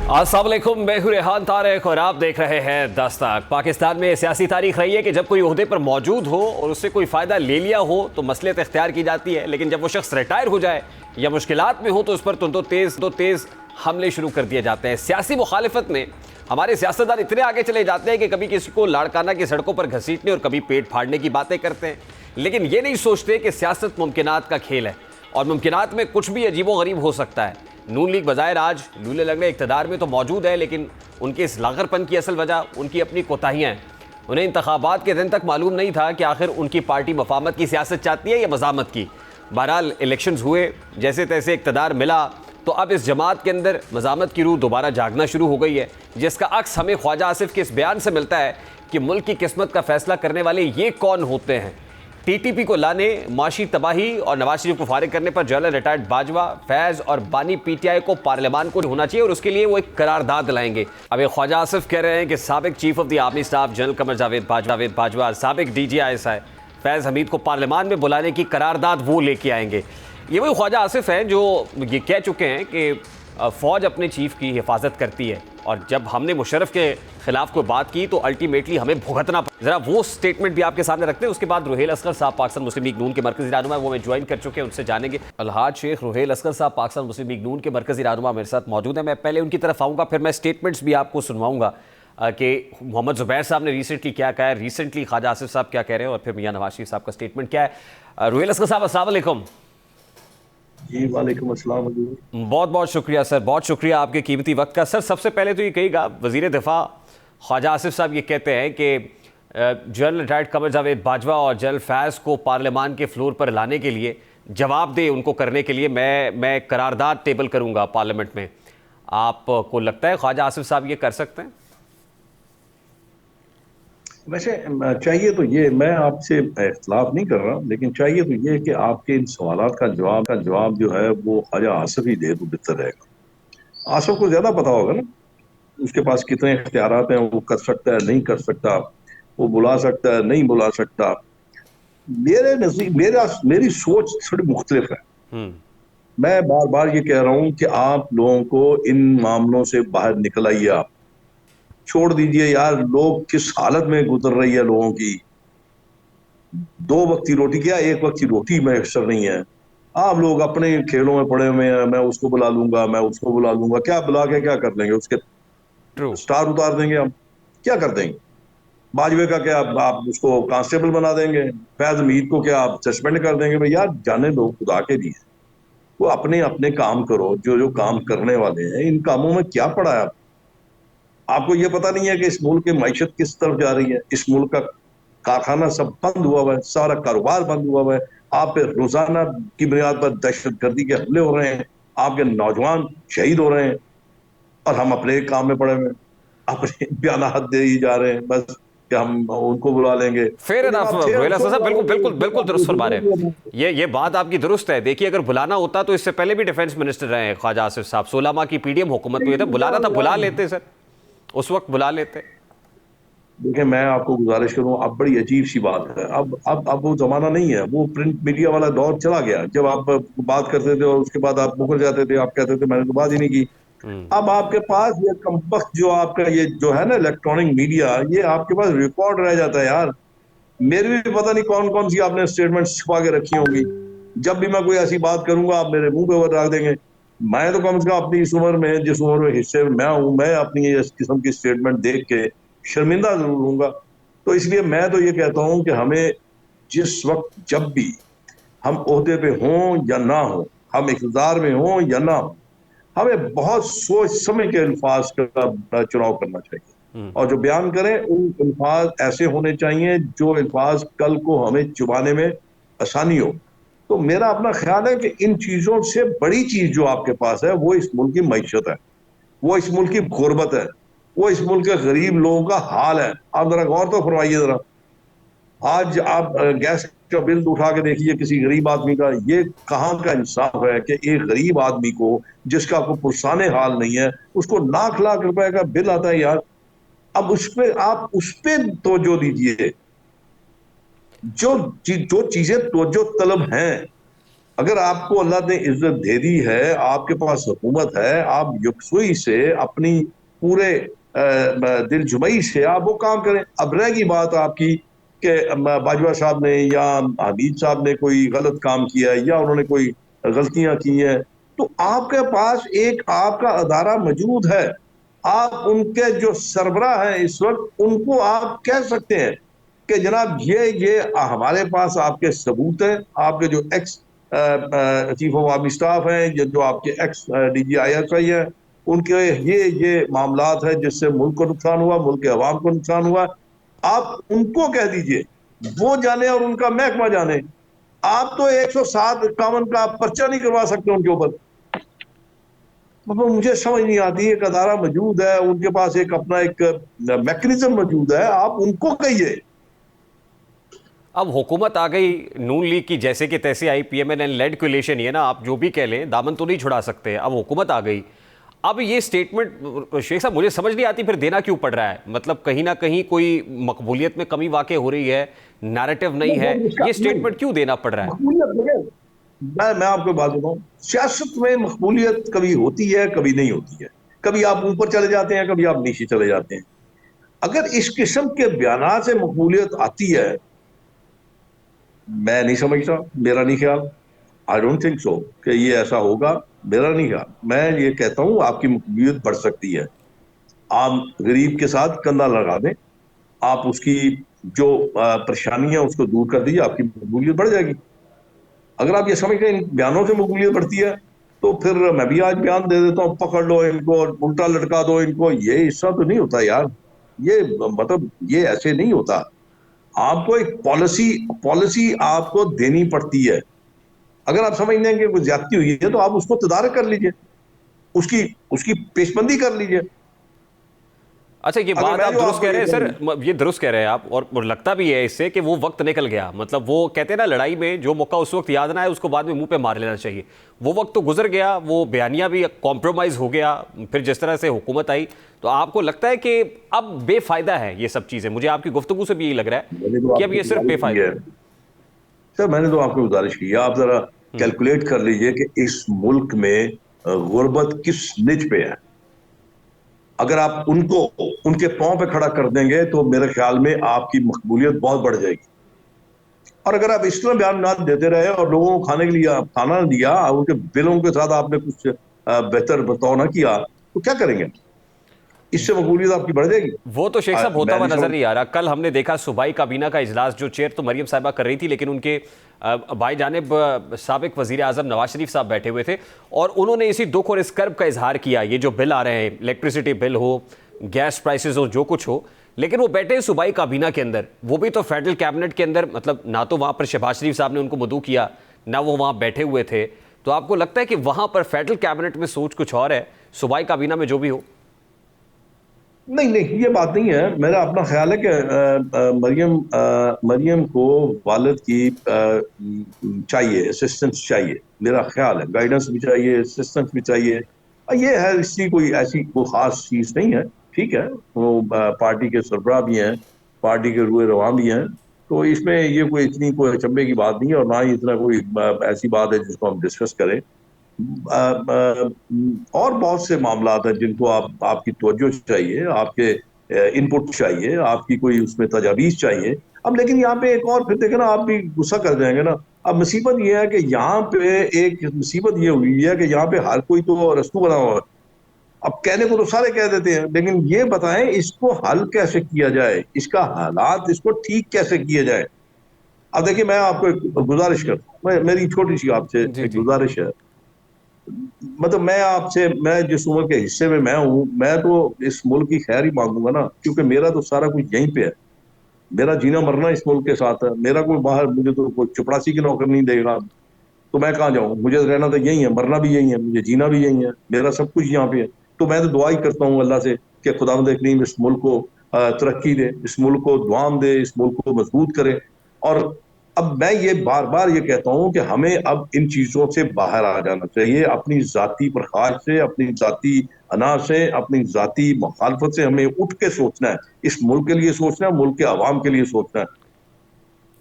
अस्सलाम वालेकुम, मैं हूं रेहान तारिक और आप देख रहे हैं दस्तक। पाकिस्तान में सियासी तारीख रही है कि जब कोई ओहदे पर मौजूद हो और उससे कोई फ़ायदा ले लिया हो तो मसलियत इख्तियार की जाती है, लेकिन जब वो शख्स रिटायर हो जाए या मुश्किलात में हो तो उस पर तो तेज़ हमले शुरू कर दिए जाते हैं। सियासी मुखालिफत में हमारे सियासतदान इतने आगे चले जाते हैं कि कभी किसी को लाड़काना की सड़कों पर घसीटने और कभी पेट फाड़ने की बातें करते हैं, लेकिन ये नहीं सोचते कि सियासत मुमकिनात का खेल है और मुमकिनात में कुछ भी अजीबो गरीब हो सकता है। नून लीग बज़ाहिर आज लूले लगने इक़्तिदार में तो मौजूद है, लेकिन उनके इस लाग़रपन की असल वजह उनकी अपनी कोताहियाँ हैं। उन्हें इंतखाबात के दिन तक मालूम नहीं था कि आखिर उनकी पार्टी मफामत की सियासत चाहती है या मज़ामत की। बहरहाल इलेक्शंस हुए, जैसे तैसे इक़्तिदार मिला, तो अब इस जमात के अंदर मज़ामत की रूह दोबारा जागना शुरू हो गई है, जिसका अक्स हमें ख्वाजा आसिफ के इस बयान से मिलता है कि मुल्क की किस्मत का फैसला करने वाले ये कौन होते हैं। टीटीपी को लाने, माशी तबाही और नवाज शरीफ को फारिग करने पर जनरल रिटायर्ड बाजवा, फैज़ और बानी पीटीआई को पार्लियामान को होना चाहिए और उसके लिए वो एक करारदाद लाएंगे। अब एक ख्वाजा आसिफ कह रहे हैं कि साबिक chief of the army staff general Qamar Javed Bajwa, साबिक DGI फैज़ हमीद को पार्लियामान में बुलाने की करारदाद वो लेके आएंगे। ये वही ख्वाजा आसिफ हैं जो ये कह चुके हैं कि फ़ौज अपने चीफ की हिफाजत करती है और जब हमने मुशर्रफ के खिलाफ कोई बात की तो अल्टीमेटली हमें भुगतना पड़ा। ज़रा वो स्टेटमेंट भी आपके सामने रखते हैं। उसके बाद रुहेल असगर साहब पाकिस्तान मुस्लिम लीग नून के मरकज़ी रहनुमा, वो मैं ज्वाइन कर चुके हैं, उनसे जानेंगे। अलहाज शेख रुहेल असगर साहब पाकिस्तान मुस्लिम लीग नून के मरकज़ी रहनुमा मेरे साथ मौजूद है। मैं पहले उनकी तरफ आऊँगा, फिर मैं स्टेटमेंट्स भी आपको सुनवाऊँगा कि मोहम्मद ज़ुबैर साहब ने रिसेंटली क्या कहा है, रिसेंटली ख्वाजा आसिफ साहब क्या कह रहे हैं और फिर मियां नवाज शरीफ साहब का स्टेटमेंट क्या है। रुहेल असगर साहब अस्सलाम वालेकुम। जी वालेकुम अस्सलाम। बहुत बहुत शुक्रिया सर, बहुत शुक्रिया आपके कीमती वक्त का। सर सबसे पहले तो ये कहिएगा, वज़ीर दिफा ख्वाजा आसिफ साहब ये कहते हैं कि जनरल रिटायर्ड कमर जावेद बाजवा और जनरल फैज़ को पार्लियामान के फ्लोर पर लाने के लिए, जवाब दे उनको करने के लिए मैं करारदाद टेबल करूंगा पार्लियामेंट में। आपको लगता है ख्वाजा आसिफ साहब ये कर सकते हैं? वैसे चाहिए तो ये, मैं आपसे इख्तिलाफ नहीं कर रहा, लेकिन चाहिए तो ये कि आपके इन सवालात का जवाब जो है वो ख्वाजा आसिफ ही दे तो बेहतर रहेगा। आसिफ को ज्यादा पता होगा ना, उसके पास कितने इख्तियारात हैं, वो कर सकता है नहीं कर सकता, वो बुला सकता है नहीं बुला सकता। मेरे नजदीक मेरी सोच थोड़ी मुख्तलिफ है। मैं बार बार ये कह रहा हूँ कि आप लोगों को इन मामलों से बाहर निकल आइए। आप छोड़ दीजिए यार, लोग किस हालत में गुजर रही है लोगों की। 2 वक्त की रोटी क्या, 1 वक्त की रोटी मैसर नहीं है। आप लोग अपने खेलों में पड़े हुए हैं, मैं उसको बुला लूंगा, मैं उसको बुला लूंगा। क्या बुला के क्या कर लेंगे? उसके ट्रू। स्टार उतार देंगे हम? क्या कर देंगे? बाजवे का क्या आप उसको कांस्टेबल बना देंगे? फैज हमीद को क्या आप सस्पेंड कर देंगे? भाई यार, जाने दो, खुदा के लिए वो अपने अपने काम करो। जो जो काम करने वाले हैं, इन कामों में क्या पड़ा है? आपको ये पता नहीं है कि इस मुल्क की मैशत किस तरफ जा रही है? इस मुल्क का कारखाना सब बंद हुआ है, सारा कारोबार बंद हुआ है। आप पे रोजाना की बुनियाद पर दहशतगर्दी के हमले हो रहे हैं, आपके नौजवान शहीद हो रहे हैं, और हम अपने काम में पड़े हुए हैं, अपने बयानात दे ही जा रहे हैं बस कि हम उनको बुला लेंगे। फेयर तो जब इनफ आप थे रुहेल उसको असगर साहब, बिल्कुल बिल्कुल बिल्कुल दुरुस्त फरमा रहे हैं। बुला। ये बात आपकी दुरुस्त है। देखिए, अगर बुलाना होता तो इससे पहले भी डिफेंस मिनिस्टर रहे हैं ख्वाजा आसिफ साहब। 16 माह की PDM हुकूमत में था, बुलाना था बुला लेते सर, उस वक्त बुला लेते। देखिए, मैं आपको गुजारिश करूं, अब बड़ी अजीब सी बात है। अब वो जमाना नहीं है, वो प्रिंट मीडिया वाला दौर चला गया, जब आप बात करते थे और उसके बाद आप मुकर जाते थे, आप कहते थे मैंने तो बात ही नहीं की। अब आपके पास ये कमबख्त जो आपका ये जो है ना इलेक्ट्रॉनिक मीडिया, ये आपके पास रिकॉर्ड रह जाता है यार। मेरी भी पता नहीं कौन कौन सी आपने स्टेटमेंट छुपा के रखी होंगी। जब भी मैं कोई ऐसी बात करूंगा, आप मेरे मुंह पे वो रख देंगे। मैं तो कम से कम अपनी इस उम्र में, जिस उम्र में हिस्से में मैं हूं, मैं अपनी इस किस्म की स्टेटमेंट देख के शर्मिंदा जरूर हूंगा। तो इसलिए मैं तो ये कहता हूं कि हमें जिस वक्त जब भी हम ओहदे पे हों या ना हो, हम इक़्तिदार में हों या ना हो, हमें बहुत सोच समझ के अल्फाज का चुनाव करना चाहिए, और जो बयान करें उन अल्फाज ऐसे होने चाहिए जो अल्फाज कल को हमें चुबाने में आसानी हो। तो मेरा अपना ख्याल है कि इन चीजों से बड़ी चीज जो आपके पास है वो इस मुल्क की मैशत है, वो इस मुल्क की गुर्बत है, वो इस मुल्क के गरीब लोगों का हाल है। आप जरा गौर तो फरमाइए जरा। आज आप गैस का बिल उठा के देखिए किसी गरीब आदमी का, ये कहाँ का इंसाफ है कि एक गरीब आदमी को, जिसका कोई पुरसाने हाल नहीं है, उसको लाख लाख रुपए का बिल आता है यार। अब उस पे आप उस पे तवज्जो दीजिए। जो जो चीजें तवज्जो तलब हैं, अगर आपको अल्लाह ने इज्जत दे दी है, आपके पास हुकूमत है, आप यकसुई से अपनी पूरे दिलजुमई से आप वो काम करें। अब रहेगी बात आपकी कि बाजवा साहब ने या हमीद साहब ने कोई गलत काम किया है या उन्होंने कोई गलतियां की हैं, तो आपके पास एक आपका अदारा मौजूद है। आप उनके जो सरबराह हैं इस वक्त, उनको आप कह सकते हैं कि जनाब ये हमारे पास आपके सबूत हैं। आपके जो ex chief of army staff हैं, जो आपके एक्स DGISI हैं, उनके ये मामलात है जिससे मुल्क को नुकसान हुआ, मुल्क के अवाम को नुकसान हुआ। आप उनको कह दीजिए, वो जाने और उनका महकमा जाने। आप तो 107-51 का पर्चा नहीं करवा सकते उनके ऊपर। मतलब मुझे समझ नहीं आती, एक अदारा मौजूद है, उनके पास एक अपना एक मैकेनिज्म मौजूद है, आप उनको कहिए। अब हुकूमत आ गई नून लीग की, जैसे कि तैसे आई, PMNL लेड कोलिशन, ये ना आप जो भी कह लें, दामन तो नहीं छुड़ा सकते। अब हुकूमत आ गई, अब ये स्टेटमेंट शेख साहब मुझे समझ नहीं आती फिर देना क्यों पड़ रहा है। मतलब कहीं ना कहीं कोई मकबूलियत में कमी वाकई हो रही है, नैरेटिव नहीं है, ये स्टेटमेंट क्यों देना पड़ रहा है? मकबूलियत देखें, मैं आपको बात बताऊं, सियासत में मकबूलियत कभी होती है, कभी नहीं होती है। कभी आप ऊपर चले जाते हैं, कभी आप नीचे चले जाते हैं। अगर इस किस्म के बयान से मकबूलियत आती है, मैं नहीं समझता, मेरा नहीं ख्याल। आई डोंट थिंक सो कि ये ऐसा होगा, मेरा नहीं ख्याल। मैं ये कहता हूं आपकी मकबूलियत बढ़ सकती है। आप गरीब के साथ कंधा लगा दें, आप उसकी जो परेशानियां उसको दूर कर दीजिए, आपकी मकबूलियत बढ़ जाएगी। अगर आप ये समझते हैं इन बयानों से मकबूलियत बढ़ती है, तो फिर मैं भी आज बयान दे देता हूँ, पकड़ लो इनको और उल्टा लटका दो इनको। ये हिस्सा तो नहीं होता यार, ये मतलब ये ऐसे नहीं होता। आपको एक पॉलिसी पॉलिसी आपको देनी पड़ती है। अगर आप समझते हैं कि कोई ज्यादती हुई है, तो आप उसको तदारक कर लीजिए, उसकी उसकी पेशबंदी कर लीजिए। अच्छा, ये अगर बात मैं आप जो दुरुस्त आपको कह रहे ये हैं सर, कहूँ, ये दुरुस्त कह रहे हैं आप, और लगता भी है इससे कि वो वक्त निकल गया। मतलब वो कहते हैं ना, लड़ाई में जो मौका उस वक्त याद ना आए उसको बाद में मुंह पे मार लेना चाहिए। वो वक्त तो गुजर गया, वो बयानिया भी कॉम्प्रोमाइज हो गया, फिर जिस तरह से हुकूमत आई। तो आपको लगता है कि अब बेफायदा है ये सब चीजें? मुझे आपकी गुफ्तगू से भी यही लग रहा मैंने है तो कि अब आपको ये सिर्फ गुजारिश की बेफायदा है। है। सर, मैंने तो आपको गुजारिश की है, आप जरा कैलकुलेट कर लीजिए कि इस मुल्क में गुर्बत किस निच पे है। अगर आप उनको उनके पांव पे खड़ा कर देंगे, तो मेरे ख्याल में आपकी मकबूलियत बहुत बढ़ जाएगी। और अगर आप इस तरह बयान ना देते रहे और लोगों को खाने के लिए आप खाना ना दिया, उनके बिलों के साथ आपने कुछ बेहतर बर्ताव ना किया, तो क्या करेंगे? इससे मकबूलियत आपकी बढ़ जाएगी। वो तो शेख साहब होता मैं हुआ नहीं नजर समझ। नहीं आ रहा। कल हमने देखा सूबाई काबीना का इजलास, जो चेयर तो मरियम साहिबा कर रही थी, लेकिन उनके भाई जानिब साबिक वजीर आजम नवाज शरीफ साहब बैठे हुए थे, और उन्होंने इसी दुख और इस कर्ब का इजहार किया। ये जो बिल आ रहे हैं, इलेक्ट्रिसिटी बिल हो, गैस प्राइसेस हो, जो कुछ हो, लेकिन वो बैठे सूबाई काबीना के अंदर, वो भी तो फेडरल कैबिनेट के अंदर। मतलब ना तो वहां पर शहबाज शरीफ साहब ने उनको मदऊ किया, ना वो वहां बैठे हुए थे। तो आपको लगता है कि वहां पर फेडरल कैबिनेट में सोच कुछ और है, सूबाई काबीना में जो भी हो? नहीं नहीं, ये बात नहीं है। मेरा अपना ख्याल है कि मरियम को वालिद की चाहिए, असिस्टेंस चाहिए। मेरा ख्याल है गाइडेंस भी चाहिए, असिस्टेंस भी चाहिए। ये है, इसकी कोई ऐसी कोई खास चीज नहीं है। ठीक है, वो पार्टी के सरबराह भी हैं, पार्टी के रुए रवां भी हैं, तो इसमें ये कोई इतनी कोई अचंभे की बात नहीं है, और ना ही इतना कोई ऐसी बात है जिसको हम डिस्कस करें। और बहुत से मामला हैं जिनको आपकी तवज्जो चाहिए, आपके इनपुट चाहिए, आपकी कोई उसमें तजावीज चाहिए। अब लेकिन यहाँ पे एक और फिर देखे ना, आप भी गुस्सा कर जाएंगे ना। अब मुसीबत ये है कि यहाँ पे एक मुसीबत ये हुई है कि यहाँ पे हर कोई तो रस्तू बना हुआ है। अब कहने को तो सारे कह देते हैं, लेकिन ये बताएं इसको हल कैसे किया जाए, इसका हालात इसको ठीक कैसे किया जाए। अब देखिए, मैं आपको एक गुजारिश करता हूँ, मेरी छोटी सी आपसे जी एक जी। गुजारिश है। मतलब मैं आपसे, मैं जिस उम्र के हिस्से में मैं हूँ, मैं तो इस मुल्क की खैर ही मांगूंगा ना, क्योंकि मेरा तो सारा कुछ यहीं पे है। मेरा जीना मरना इस मुल्क के साथ है। मेरा कोई बाहर, मुझे तो कोई चपरासी की नौकर नहीं देगा, तो मैं कहाँ जाऊँ? मुझे रहना तो यही है, मरना भी यही है, मुझे जीना भी यही है, मेरा सब कुछ यहाँ पे है। तो मैं तो दुआ ही करता हूँ अल्लाह से कि खुदावंद करीम इस मुल्क को तरक्की दे, इस मुल्क को दुआम दे, इस मुल्क को मजबूत करे। और अब मैं ये बार बार ये कहता हूँ कि हमें अब इन चीजों से बाहर आ जाना चाहिए, अपनी जाती प्रखार से, अपनी जाती अना से, अपनी जाती मुखालफत से हमें उठ के सोचना है। इस मुल्क के लिए सोचना है, मुल्क के अवाम के लिए सोचना है।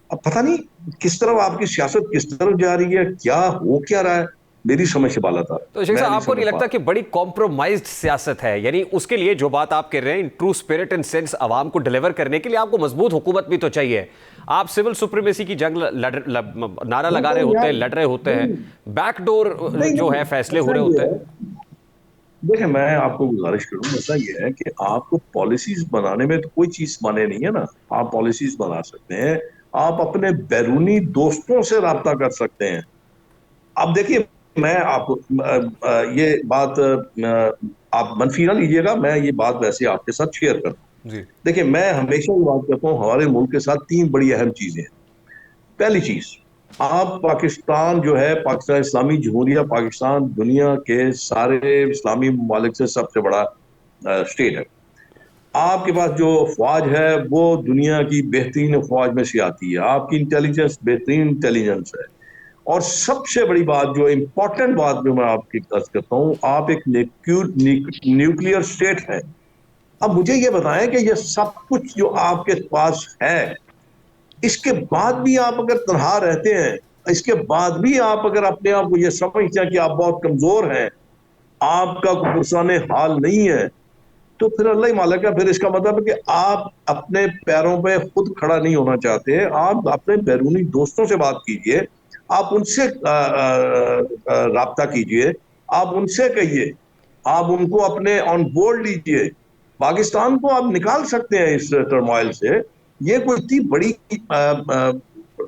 अब पता नहीं किस तरफ आपकी सियासत किस तरफ जा रही है, क्या हो क्या रहा है, मेरी समझ से बाला था। तो शेख मैं साहब, नहीं आपको नहीं समझ पा लगता कि बड़ी कॉम्प्रोमाइज्ड सियासत है? यानी उसके लिए जो बात आप कह रहे हैं, in true spirit and sense आवाम को डिलीवर करने के लिए आपको मजबूत हुकूमत भी तो चाहिए। आप सिविल सुप्रीमेसी की जंग नारा लगा रहे होते हैं, लड़ रहे होते हैं, बैकडोर नहीं जो नहीं, है फैसले हो ऐसा रहे ये होते हैं। है, देखिए मैं आपको गुजारिश करूँ, ऐसा ये है कि आपको पॉलिसीज बनाने में तो कोई चीज माने नहीं है ना। आप पॉलिसीज बना सकते हैं, आप अपने बैरूनी दोस्तों से राब्ता कर सकते हैं। अब देखिए, मैं आपको ये बात आप मनफी ना लीजिएगा, मैं ये बात वैसे आपके साथ शेयर करता हूँ। जी देखिए, मैं हमेशा ये बात करता हूँ, हमारे मुल्क के साथ तीन बड़ी अहम चीजें हैं। पहली चीज, आप पाकिस्तान जो है, पाकिस्तान इस्लामी जमहूरिया पाकिस्तान दुनिया के सारे इस्लामी ममालिक से सबसे बड़ा स्टेट है। आपके पास जो फौज है वो दुनिया की बेहतरीन फौज में से आती है, आपकी इंटेलिजेंस बेहतरीन इंटेलिजेंस है। और सबसे बड़ी बात, जो इंपॉर्टेंट बात जो मैं आपकी अर्ज करता हूँ, आप एक न्यूक्लियर स्टेट है। अब मुझे ये बताएं कि ये सब कुछ जो आपके पास है, इसके बाद भी आप अगर तनहा रहते हैं, इसके बाद भी आप अगर अपने आप को ये समझते हैं कि आप बहुत कमजोर हैं, आपका कोई पुरसाने हाल नहीं है, तो फिर अल्लाह ही मालिक है। फिर इसका मतलब है कि आप अपने पैरों पे खुद खड़ा नहीं होना चाहते। आप अपने बैरूनी दोस्तों से बात कीजिए, आप उनसे राब्ता कीजिए, आप उनसे कहिए, आप उनको अपने ऑन बोर्ड लीजिए। पाकिस्तान को आप निकाल सकते हैं इस टर्मोइल से। ये कोई इतनी बड़ी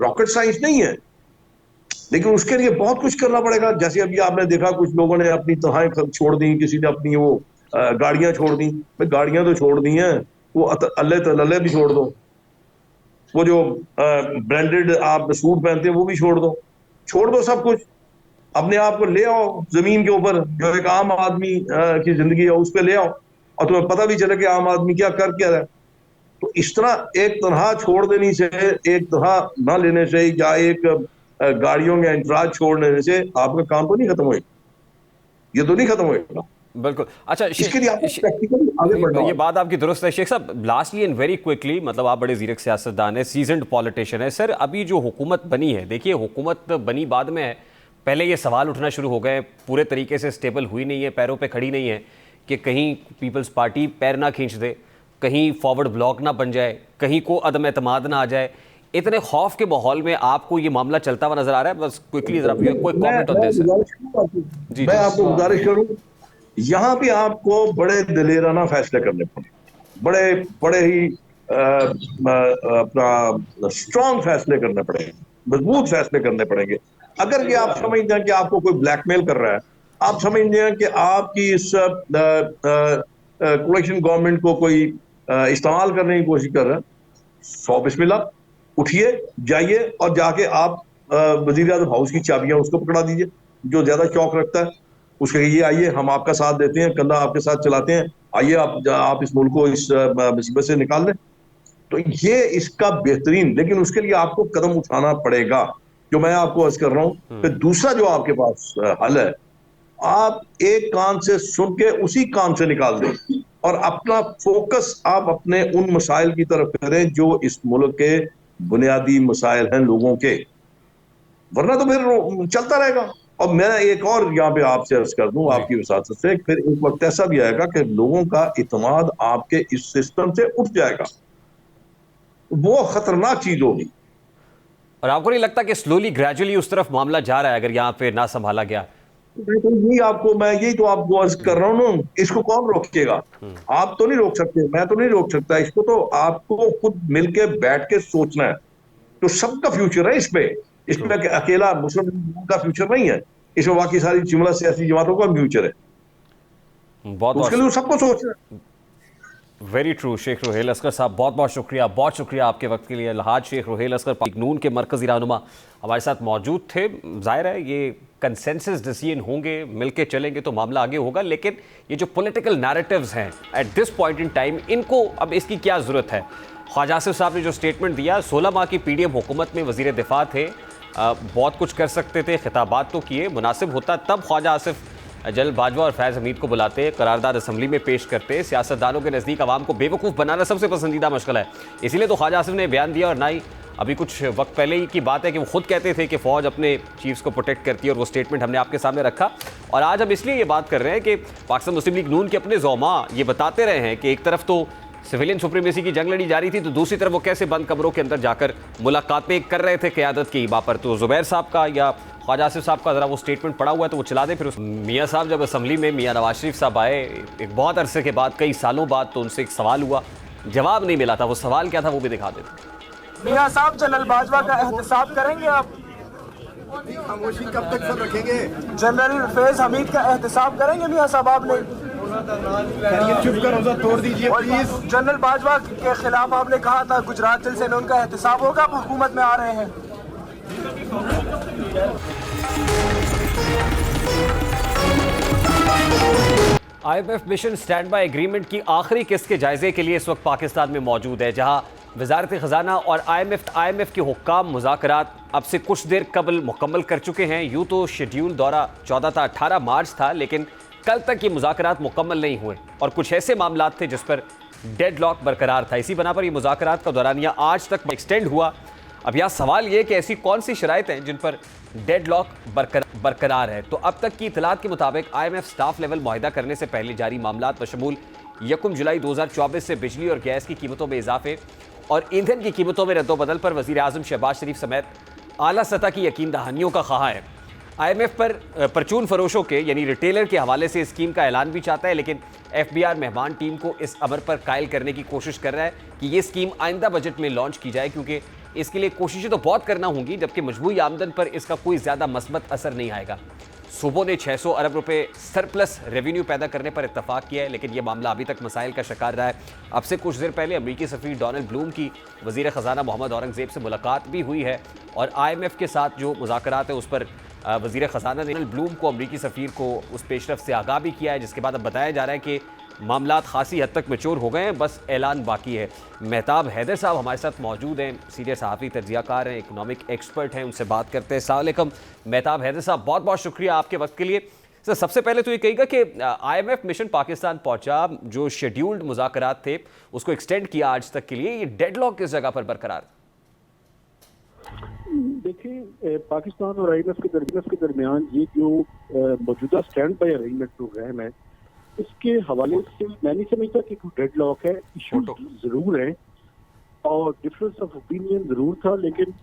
रॉकेट साइंस नहीं है, लेकिन उसके लिए बहुत कुछ करना पड़ेगा। जैसे अभी आपने देखा, कुछ लोगों ने अपनी तनख्वाहें छोड़ दी, किसी ने अपनी वो गाड़ियां छोड़ दी। भाई गाड़ियां तो छोड़ दी हैं, वो अल्ले तल्ले भी छोड़ दो, वो जो ब्रांडेड आप सूट पहनते हैं वो भी छोड़ दो, छोड़ दो सब कुछ। अपने आप को ले आओ जमीन के ऊपर, जो एक आम आदमी की जिंदगी है उस पर ले आओ, और तुम्हें पता भी चले कि आम आदमी क्या रहा है। तो इस तरह एक तरह छोड़ देने से, एक तरह ना लेने से, या एक गाड़ियों के इंतराज छोड़ देने से आपका काम तो नहीं खत्म होगा, ये तो नहीं खत्म होगा। बिल्कुल। अच्छा इसके लिए आपको प्रैक्टिकली आगे बढ़ना ये होगा। बात आपकी दुरुस्त है शेख साहब। लास्टली एंड वेरी क्विकली, मतलब आप बड़े जीरक सियासतदान है, सीजन्ड पॉलिटिशियन है सर। अभी जो हुकूमत बनी है, देखिए हुकूमत बनी बाद में है, पहले ये सवाल उठना शुरू हो गए, पूरे तरीके से स्टेबल हुई नहीं है, पैरों पे खड़ी नहीं है, कि कहीं पीपल्स पार्टी पैर ना खींच दे, कहीं फॉरवर्ड ब्लॉक ना बन जाए, कहीं को अदम एतमाद ना आ जाए। इतने खौफ के माहौल में आपको ये मामला चलता हुआ नजर आ रहा है? बस क्विकली जरा कोई कमेंट ऑन दिस। जी मैं जी आपको गुजारिश करूं, यहाँ पे आपको बड़े दिलेराना फैसले करने पड़ेंगे, बड़े बड़े ही अपना स्ट्रांग फैसले करने पड़ेंगे, मजबूत फैसले करने पड़ेंगे। अगर ये आप समझते हैं कि आपको कोई ब्लैकमेल कर रहा है, आप समझते हैं कि आपकी इस कोalition गवर्नमेंट को कोई इस्तेमाल करने की कोशिश कर रहा है, 100 बिस्मिल्लाह, उठिए, जाइए और जाके आप वजीर आजम हाउस की चाबियां उसको पकड़ा दीजिए, जो ज्यादा शौक रखता है। उसके ये आइए, हम आपका साथ देते हैं, कंधा आपके साथ चलाते हैं, आइए आप इस मुल्क को इस मुसीबत से निकाल लें। तो ये इसका बेहतरीन, लेकिन उसके लिए आपको कदम उठाना पड़ेगा, जो मैं आपको अर्ज कर रहा हूँ। फिर दूसरा जो आपके पास हल है, आप एक कान से सुन के उसी कान से निकाल दें, और अपना फोकस आप अपने उन मसाइल की तरफ करें जो इस मुल्क के बुनियादी मसाइल हैं लोगों के। वरना तो फिर चलता रहेगा। और मैं एक और यहाँ पे आपसे अर्ज कर दूं, जी। आपकी विसासत से, फिर एक वक्त ऐसा भी आएगा कि लोगों का इत्मीनान आपके इस सिस्टम से उठ जाएगा, वो खतरनाक चीज होगी। और आपको नहीं लगता कि स्लोली ग्रेजुअली उस तरफ मामला जा रहा है, अगर यहाँ पे ना संभाला गया? मैं यही तो आपको अर्ज कर रहा हूँ ना, इसको कौन रोकेगा? आप तो नहीं रोक सकते, मैं तो नहीं रोक सकता इसको, तो आपको खुद मिलके बैठ के सोचना है। तो सबका फ्यूचर है इसमें अकेला मुस्लिम लीग का फ्यूचर नहीं है, इसमें बाकी सारी जुमला सियासी जमातों का फ्यूचर है। बहुत तो उसके बहुत लिए सबको सोचना है। Very true. शेख रुहेल असगर साहब, बहुत बहुत शुक्रिया आपके वक्त के लिए। अलहाज शेख रुहेल असगर, नून के मरकजी रहनुमा, हमारे साथ मौजूद थे। जाहिर है ये कंसेंसस डिसीजन होंगे, मिलके चलेंगे तो मामला आगे होगा, लेकिन ये जो पॉलिटिकल नैरेटिव्स हैं at this point in time, इनको अब इसकी क्या ज़रूरत है? ख्वाजा आसिफ साहब ने जो स्टेटमेंट दिया, 16 माह की पीडीएम हुकूमत में वज़ीर दिफा थे, बहुत कुछ कर सकते थे, खिताबात तो किए, मुनासिब होता तब ख्वाजा आसिफ जल बाजवा और फैज़ हमीद को बुलाते, करारदाद असम्बली में पेश करते। सियासतदानों के नज़दीक आवाम को बेवकूफ़ बनाना सबसे पसंदीदा मशगला है, इसीलिए तो ख्वाजा आसिफ ने बयान दिया और ना ही अभी कुछ वक्त पहले ही की बात है कि वो खुद कहते थे कि फ़ौज अपने चीफ्स को प्रोटेक्ट करती है और वो स्टेटमेंट हमने आपके सामने रखा। और आज हम इसलिए ये बात कर रहे हैं कि पाकिस्तान मुस्लिम लीग नून के अपने ज़ौमा ये बताते रहे हैं कि एक तरफ तो सिविलियन सुप्रीमेसी की जंग लड़ी जा रही थी, तो दूसरी तरफ वो कैसे बंद कमरों के अंदर जाकर मुलाकातें कर रहे थे क़यादत की इबा पर। तो ज़ुबैर साहब का या ख्वाजा आसिफ साहब का ज़रा वो स्टेटमेंट पड़ा हुआ है तो वो चला दें। फिर उस मियाँ साहब जब असम्बली में मियाँ नवाज शरीफ साहब आए एक बहुत अरसे के बाद, कई सालों बाद, तो उनसे एक सवाल हुआ, जवाब नहीं मिला था। वो सवाल क्या था वो भी दिखा देते। मियाँ साहब जनरल बाजवा का एहतसाब करेंगे आप? खामोशी कब तक सब रखेंगे? जनरल फैज हमीद का एहतसाब करेंगे मियाँ साहब आपने? चुप कर रोजा तोड़ दीजिए प्लीज। जनरल बाजवा के खिलाफ आपने कहा था गुजरात जलसे में उनका एहतसाब होगा, आप हुकूमत में आ रहे हैं। IMF mission stand by agreement की आखिरी किस्त के जायजे के लिए इस वक्त पाकिस्तान में मौजूद है, जहां वजारत खजाना और IMF के हुक्काम मुज़ाकरात अब से कुछ देर कबल मुकम्मल कर चुके हैं। यूँ तो शेड्यूल दौरा 14 था 18 मार्च था, लेकिन कल तक ये मुज़ाकरात मुकम्मल नहीं हुए और कुछ ऐसे मामलात थे जिस पर डेडलॉक बरकरार था। इसी बना पर ये मुज़ाकरात का दौरानिया आज तक एक्सटेंड हुआ। अब यहाँ सवाल ये कि ऐसी कौन सी शराइत हैं जिन पर डेडलॉक बरकरार है। तो अब तक की इतलात के मुताबिक IMF स्टाफ लेवल मुआहिदा करने से पहले जारी मामलात बशमूल 1 जुलाई 2024 से बिजली और गैस की कीमतों में इजाफे और ईंधन की कीमतों में रद्दोबदल पर वज़ीर आज़म शहबाज शरीफ समेत आला सतह की यकीन दहानियों का ख़्वाह है। IMF पर परचून फरोशों के यानी रिटेलर के हवाले से स्कीम का ऐलान भी चाहता है, लेकिन FBR मेहमान टीम को इस अमर पर कायल करने की कोशिश कर रहा है कि ये स्कीम आइंदा बजट में लॉन्च की जाए, क्योंकि इसके लिए कोशिशें तो बहुत करना होंगी, जबकि मजबूरी आमदन पर इसका कोई ज़्यादा मस्बत असर नहीं आएगा। सूबों ने 600 अरब रुपए सरप्लस रेवेन्यू पैदा करने पर इत्तफाक किया है, लेकिन यह मामला अभी तक मसाइल का शिकार रहा है। अब से कुछ देर पहले अमरीकी सफ़ीर डोनाल्ड ब्लूम की वज़ीर ख़जाना मोहम्मद औरंगज़ेब से मुलाकात भी हुई है और IMF के साथ जो मुज़ाकरात है उस पर वज़ीर ख़जाना ने ब्लूम को, अमरीकी सफ़ीर को, उस पेशरफ से आगाह भी किया है, जिसके बाद अब बताया जा रहा है कि मामलात खासी हद तक मैच्योर हो गए हैं, बस ऐलान बाकी है। मेहताब हैदर साहब हमारे साथ मौजूद हैं, सीनियर सहाफ़ी तज्ज़ियाकार हैं, इकोनॉमिक एक्सपर्ट हैं, उनसे बात करते हैं। अस्सलाम वालेकुम मेहताब हैदर साहब, बहुत बहुत शुक्रिया आपके वक्त के लिए। सर, सबसे पहले तो ये कहिएगा कि IMF मिशन पाकिस्तान पहुंचा, जो शेड्यूल्ड मुज़ाकरात थे उसको एक्सटेंड किया आज तक के लिए, ये डेडलॉक किस जगह पर बरकरार? देखिए, पाकिस्तान और IMF के दरमियान ये जो मौजूदा स्टैंड बाय अरेंजमेंट प्रोग्राम है, इसके हवाले से मैं नहीं समझता कि कोई डेडलॉक है। इशू जरूर है और डिफरेंस ऑफ ओपिनियन जरूर था, लेकिन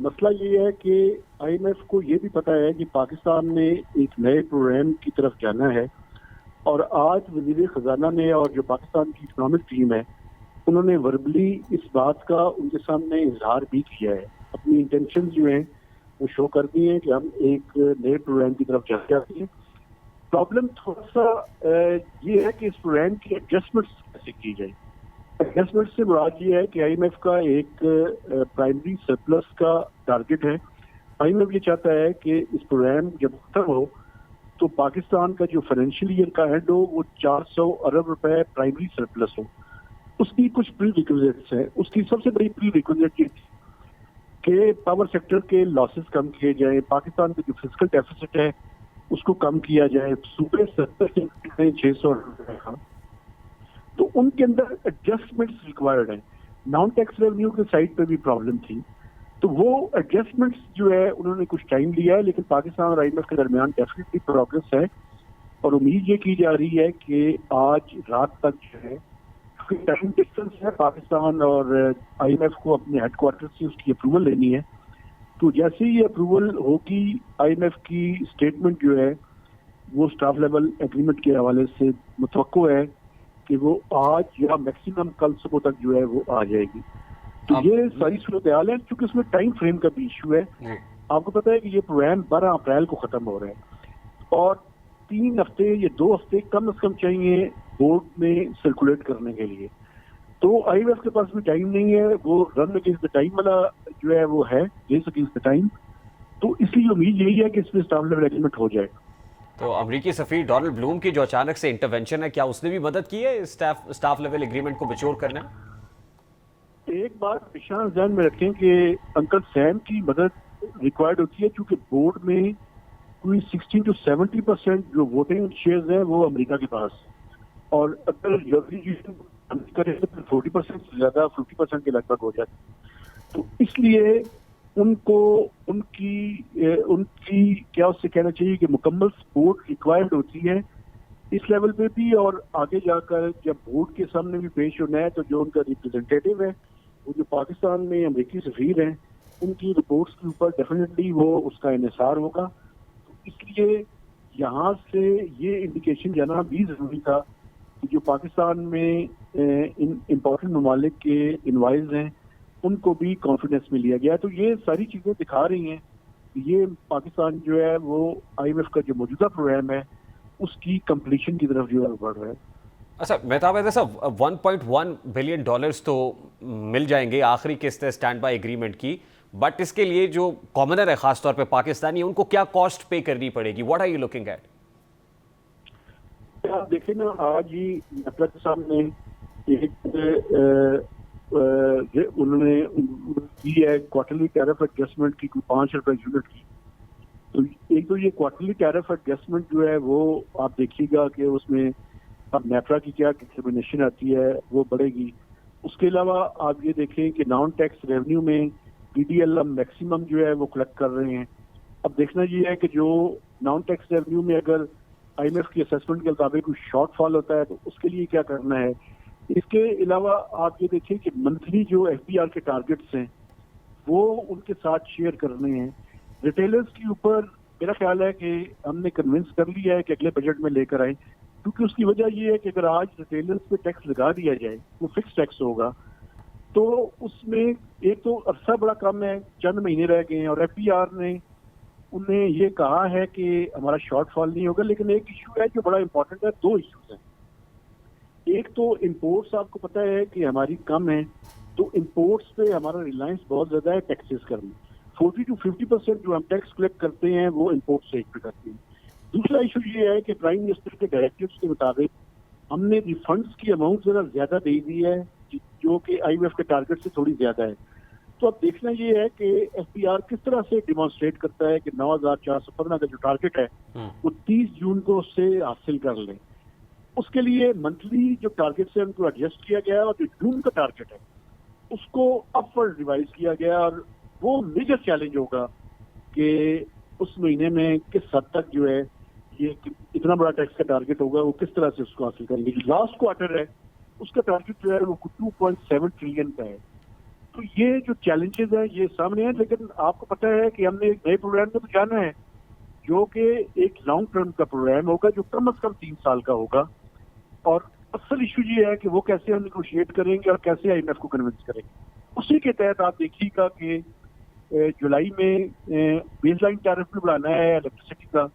मसला ये है कि IMF को ये भी पता है कि पाकिस्तान ने एक नए प्रोग्राम की तरफ जाना है और आज वज़ीर ख़जाना ने और जो पाकिस्तान की इकोनॉमिक टीम है उन्होंने वर्बली इस बात का उनके सामने इजहार भी किया है, अपनी इंटेंशन जो हैं वो शो कर दी है कि हम एक नए प्रोग्राम की तरफ जाते हैं। प्रॉब्लम थोड़ा सा ये है कि इस प्रोग्राम की एडजस्टमेंट्स कैसे की जाए। एडजस्टमेंट से मुराद ये है कि IMF का एक प्राइमरी सरप्लस का टारगेट है। IMF ये चाहता है कि इस प्रोग्राम जब खत्म हो तो पाकिस्तान का जो फाइनेंशियल ईयर का एंड हो वो 400 अरब रुपए प्राइमरी सरप्लस हो। उसकी कुछ प्री रिक्विजिट्स हैं। उसकी सबसे बड़ी प्री रिक्विजिट ये कि पावर सेक्टर के लॉसेस कम किए जाए, पाकिस्तान का जो फिजिकल डेफिसिट है उसको कम किया जाए, सूबे 70 से 600 का, तो उनके अंदर एडजस्टमेंट्स रिक्वायर्ड है। नॉन टैक्स रेवेन्यू के साइड पे भी प्रॉब्लम थी, तो वो एडजस्टमेंट्स जो है उन्होंने कुछ टाइम लिया है, लेकिन पाकिस्तान और IMF के दरमियान डेफिनेटली प्रोग्रेस है और उम्मीद ये की जा रही है कि आज रात तक जो है, टाइम डिस्टेंस है पाकिस्तान और IMF को अपने हेडक्वार्टर से उसकी अप्रूवल लेनी है, तो जैसे ही अप्रूवल होगी IMF की स्टेटमेंट जो है वो स्टाफ लेवल एग्रीमेंट के हवाले से मुतवक्को है कि वो आज या मैक्सिमम कल सुबह तक जो है वो आ जाएगी। तो ये सारी सूरत हाल है, क्योंकि उसमें टाइम फ्रेम का भी इशू है। आपको पता है कि ये प्रोग्राम 12 अप्रैल को खत्म हो रहा है और 3 हफ्ते या 2 हफ्ते कम से कम चाहिए बोर्ड में सर्कुलेट करने के लिए, तो IMF के पास भी टाइम नहीं है। वो रन अगेंस्ट द टाइम वाला जो है वो है, रेस अगेंस्ट द टाइम, तो इसलिए उम्मीद यही है कि इसमें स्टाफ लेवल एग्रीमेंट हो जाए। तो अमरीकी सफ़ीर डोनाल्ड ब्लूम की जो अचानक से इंटरवेंशन है, क्या उसने भी मदद की है स्टाफ लेवल एग्रीमेंट को मैच्योर करने में? एक बात निशान ध्यान में रखें कि अंकल सैम की मदद रिक्वायर्ड होती है, क्योंकि बोर्ड में कोई 60 to 70% जो वोटिंग शेयर्स हैं वो अमेरिका के पास, और अगर अमेरिका 40% से ज्यादा 50% के लगभग हो जाते, तो इसलिए उनको उनकी क्या उससे कहना चाहिए कि मुकम्मल सपोर्ट रिक्वायर्ड होती है इस लेवल पे भी, और आगे जाकर जब बोर्ड के सामने भी पेश होना है तो जो उनका रिप्रेजेंटेटिव है, वो जो पाकिस्तान में अमेरिकी सफीर हैं, उनकी रिपोर्ट्स के ऊपर डेफिनेटली वो उसका इन्हिसार होगा। तो इसलिए यहाँ से ये इंडिकेशन जाना भी जरूरी था कि जो पाकिस्तान में इन इम्पोर्टेंट ममालिक के इनवाइस हैं उनको भी कॉन्फिडेंस में लिया गया। तो ये सारी चीज़ें दिखा रही हैं कि ये पाकिस्तान जो है वो IMF का जो मौजूदा प्रोग्राम है उसकी कंप्लीशन की तरफ जो है बढ़ रहा है। अच्छा मेहताब है साहब, 1.1 बिलियन डॉलर्स तो मिल जाएंगे, आखिरी किस्त है स्टैंड बाय एग्रीमेंट की, बट इसके लिए जो कॉमनर है खासतौर पे पाकिस्तानी, उनको क्या कॉस्ट पे करनी पड़ेगी? What are you looking at? आप देखें ना, आज ही नेपला के सामने एक उन्होंने दी है क्वार्टरली टैरिफ एडजस्टमेंट की 5 रुपए यूनिट की। तो एक तो ये क्वार्टरली टैरिफ एडजस्टमेंट जो है वो आप देखिएगा कि उसमें अब नेफ्रा की क्या डिटर्मिनेशन आती है वो बढ़ेगी। उसके अलावा आप ये देखें कि नॉन टैक्स रेवेन्यू में PDL मैक्सिमम जो है वो कलेक्ट कर रहे हैं। अब देखना ये है कि जो नॉन टैक्स रेवेन्यू में अगर IMF की असेसमेंट के मुताबिक कुछ शॉर्टफॉल होता है तो उसके लिए क्या करना है। इसके अलावा आप ये देखिए कि मंथली जो FBR के टारगेट्स हैं वो उनके साथ शेयर करने हैं। रिटेलर्स के ऊपर मेरा ख्याल है कि हमने कन्विंस कर लिया है कि अगले बजट में लेकर आए, क्योंकि उसकी वजह ये है कि अगर आज रिटेलर्स पे टैक्स लगा दिया जाए, वो फिक्स टैक्स होगा, तो उसमें एक तो अरसा बड़ा कम है, चंद महीने रह गए हैं, और FBR ने उन्हें ये कहा है कि हमारा शॉर्टफॉल नहीं होगा। लेकिन एक इशू है जो बड़ा इंपॉर्टेंट है, 2 इशूज हैं। एक तो इम्पोर्ट्स, आपको पता है कि हमारी कम है, तो इम्पोर्ट्स पे हमारा रिलायंस बहुत ज्यादा है टैक्सेस करने। 40 to 50% जो हम टैक्स कलेक्ट करते हैं वो इम्पोर्ट से पे करते हैं। दूसरा इशू ये है कि प्राइम मिनिस्टर के डायरेक्टिव्स के मुताबिक हमने रिफंड्स की अमाउंट जरा ज्यादा दे दी है, जो कि IMF के टारगेट से थोड़ी ज्यादा है। तो अब देखना ये है कि FBR किस तरह से डिमॉन्स्ट्रेट करता है कि 9,415 का जो टारगेट है वो 30 जून को उससे हासिल कर ले। उसके लिए मंथली जो टारगेट है उनको एडजस्ट किया गया, और जो जून का टारगेट है उसको अपवर्ड रिवाइज किया गया। और वो मेजर चैलेंज होगा कि उस महीने में किस हद तक जो है ये इतना बड़ा टैक्स का टारगेट होगा, वो किस तरह से उसको हासिल करेंगे। लास्ट क्वार्टर है उसका टारगेट जो है वो 2.7 ट्रिलियन का है। तो ये जो चैलेंजेस हैं ये सामने हैं, लेकिन आपको पता है कि हमने एक नए प्रोग्राम में तो जाना है जो कि एक लॉन्ग टर्म का प्रोग्राम होगा, जो कम से कम 3 साल का होगा। और असल इशू ये है कि वो कैसे हम निगोशिएट करेंगे और कैसे IMF को कन्विंस करेंगे। उसी के तहत आप देखिएगा कि जुलाई में बेसलाइन टैरिफ भी बढ़ाना है इलेक्ट्रिसिटी का,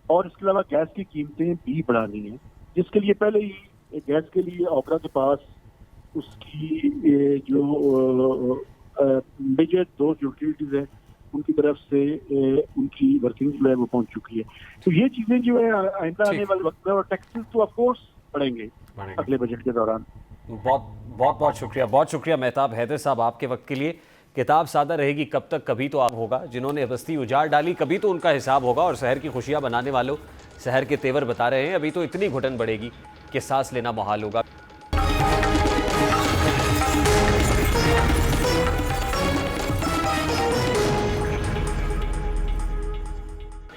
और इसके अलावा गैस की कीमतें भी बढ़ानी है, जिसके लिए पहले ही गैस के लिए ओपरा के पास उसकी जो मेजर 2 यूटिलिटीज है उनकी तरफ से उनकी वर्किंग जो है वो पहुंच चुकी है। तो ये चीजें जो है आइंदा आने वाले वक्त में, और टैक्सेस तो ऑफ कोर्स बढ़ेंगे अगले बजट के दौरान। बहुत शुक्रिया मेहताब हैदर साहब आपके वक्त के लिए। किताब सादा रहेगी कब तक, कभी तो आप होगा। जिन्होंने बस्ती उजाड़ डाली कभी तो उनका हिसाब होगा, और शहर की खुशियां बनाने वालों शहर के तेवर बता रहे हैं अभी तो इतनी घुटन बढ़ेगी कि सांस लेना मुहाल होगा।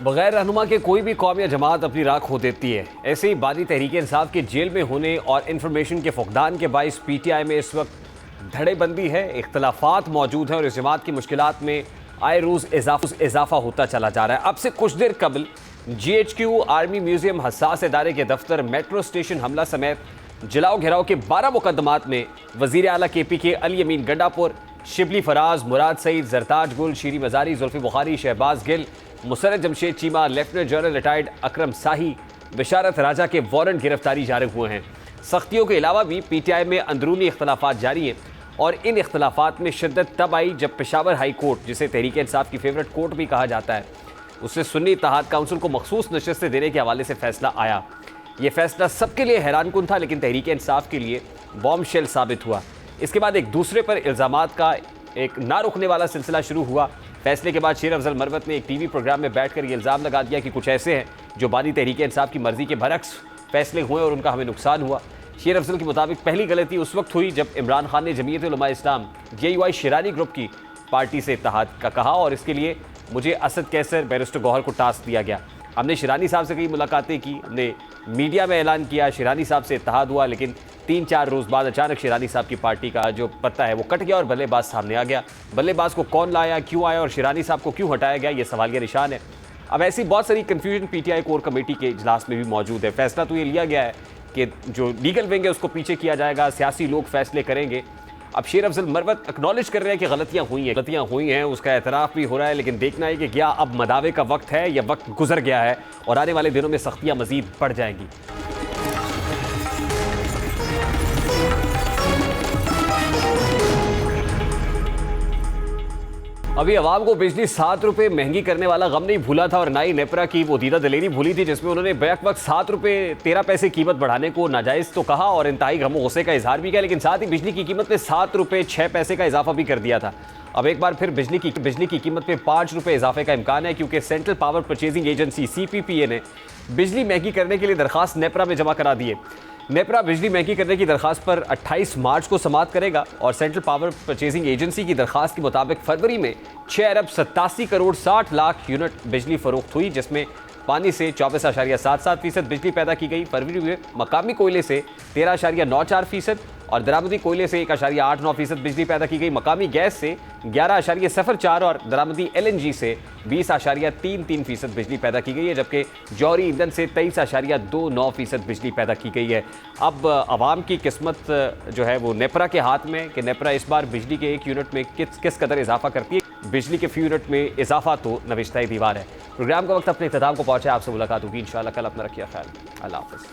बगैर रहनुमा के कोई भी कौम या जमात अपनी राख खो देती है। ऐसे ही बानी तहरीक इंसाफ के जेल में होने और इंफॉर्मेशन के फुकदान के बाइस PTI में इस वक्त धड़ेबंदी है, इख्तलाफात मौजूद हैं और इस जमात की मुश्किलात में आए रोज़ इजाफा होता चला जा रहा है। अब से कुछ देर कबल GHQ, आर्मी म्यूजियम, हसास इदारे के दफ्तर, मेट्रो स्टेशन हमला समेत जलाओ घेराव के 12 मुकदमात में वज़ीर आला KP के अली अमीन गंडापुर, शिबली फराज, मुराद Saeed, Zartaj Gul, Shireen Mazari, Zulfi Bukhari, Shahbaz Gill, Musarrat Jamshed Cheema, lieutenant general retired Akram Sahi, Basharat Raja के वारंट गिरफ्तारी जारी हुए हैं। सख्तियों के अलावा भी PTI में अंदरूनी इख्तलाफात जारी हैं, और इन इख्तलाफात में शिद्दत तब आई जब पेशावर हाई कोर्ट, जिसे तहरीक इंसाफ की फेवरेट कोर्ट भी कहा जाता है, उससे सुन्नी इत्तेहाद काउंसिल को मखसूस नशस्तें देने के हवाले से फैसला आया। ये फैसला सबके लिए हैरानकुन था, लेकिन तहरीक इंसाफ के लिए बॉम्ब शेल साबित हुआ। इसके बाद एक दूसरे पर इल्ज़ामात का एक ना रुकने वाला सिलसिला शुरू हुआ। फैसले के बाद शेर अफजल मरवत ने एक TV प्रोग्राम में बैठकर ये इल्ज़ाम लगा दिया कि कुछ ऐसे हैं जो बानी तहरीक इंसाफ की मर्ज़ी के बरक्स फैसले हुए और उनका हमें नुकसान हुआ। शेर अफजल के मुताबिक पहली गलती उस वक्त हुई जब इमरान खान ने जमीयत उलमा इस्लाम JUI शिरानी ग्रुप की पार्टी से इत्तेहाद का कहा और इसके लिए मुझे असद कैसर बैरिस्टर गौहर को टास्क दिया गया। हमने शिरानी साहब से कई मुलाकातें की, हमने मीडिया में ऐलान किया, शिरानी साहब से इत्तेहाद हुआ, लेकिन 3-4 रोज़ बाद अचानक शिरानी साहब की पार्टी का जो पत्ता है वो कट गया और बल्लेबाज सामने आ गया। बल्लेबाज को कौन लाया, क्यों आया और शिरानी साहब को क्यों हटाया गया, ये सवालिया निशान है। अब ऐसी बहुत सारी कन्फ्यूजन PTI कोर कमेटी के इजलास में भी मौजूद है। फैसला तो ये लिया गया है कि जो लीगल विंग है उसको पीछे किया जाएगा, सियासी लोग फैसले करेंगे। अब शेर अफजल मरवत एक्नॉलेज कर रहे हैं कि गलतियां हुई हैं, उसका एतराफ़ भी हो रहा है, लेकिन देखना है कि क्या अब मदावे का वक्त है या वक्त गुजर गया है और आने वाले दिनों में सख्तियां मजीद बढ़ जाएंगी। अभी अवाम को बिजली 7 रुपये महंगी करने वाला गम नहीं भूला था और ना ही नेपरा की वो दीदा दलेरी भूली थी, जिसमें उन्होंने बैक वक्त 7 रुपये 13 पैसे कीमत बढ़ाने को नाजायज़ तो कहा और इंतहाई गम गुस्से का इजहार भी किया, लेकिन साथ ही बिजली की कीमत में 7 रुपये 6 पैसे का इजाफा भी कर दिया था। अब एक बार फिर बिजली की कीमत में 5 रुपये इजाफे का इम्कान है, क्योंकि central power purchasing agency CPPA ने बिजली महंगी करने के लिए दरख्वास्त नेपरा में जमा करा दी है। नेपरा बिजली महंगी करने की दरख्वास्त पर 28 मार्च को समाअत करेगा और सेंट्रल पावर परचेजिंग एजेंसी की दरख्वास्त के मुताबिक फरवरी में 6 अरब 87 करोड़ 60 लाख यूनिट बिजली फरोख्त हुई, जिसमें पानी से 24.77% बिजली पैदा की गई। फरवरी में मकामी कोयले से 13.94% और दरामदी कोयले से 1.89% बिजली पैदा की गई। मकामी गैस से 11.04 और दरामदी LNG से 20.33% बिजली पैदा की गई है, जबकि जौहरी ईंधन से 23.29% बिजली पैदा की गई है। अब आवाम की किस्मत जो है वो नेपरा के हाथ में कि नेपरा इस बार बिजली के 1 यूनिट में किस कदर इजाफा करती है। बिजली के फी यूनिट में इजाफा तो नविश्ता दीवार है। प्रोग्राम का वक्त अपने इख्तिताम को पहुंचा है। आपसे मुलाकात होगी इंशाअल्लाह कल। अपना रखिए ख्याल। अल्लाह हाफ़िज़।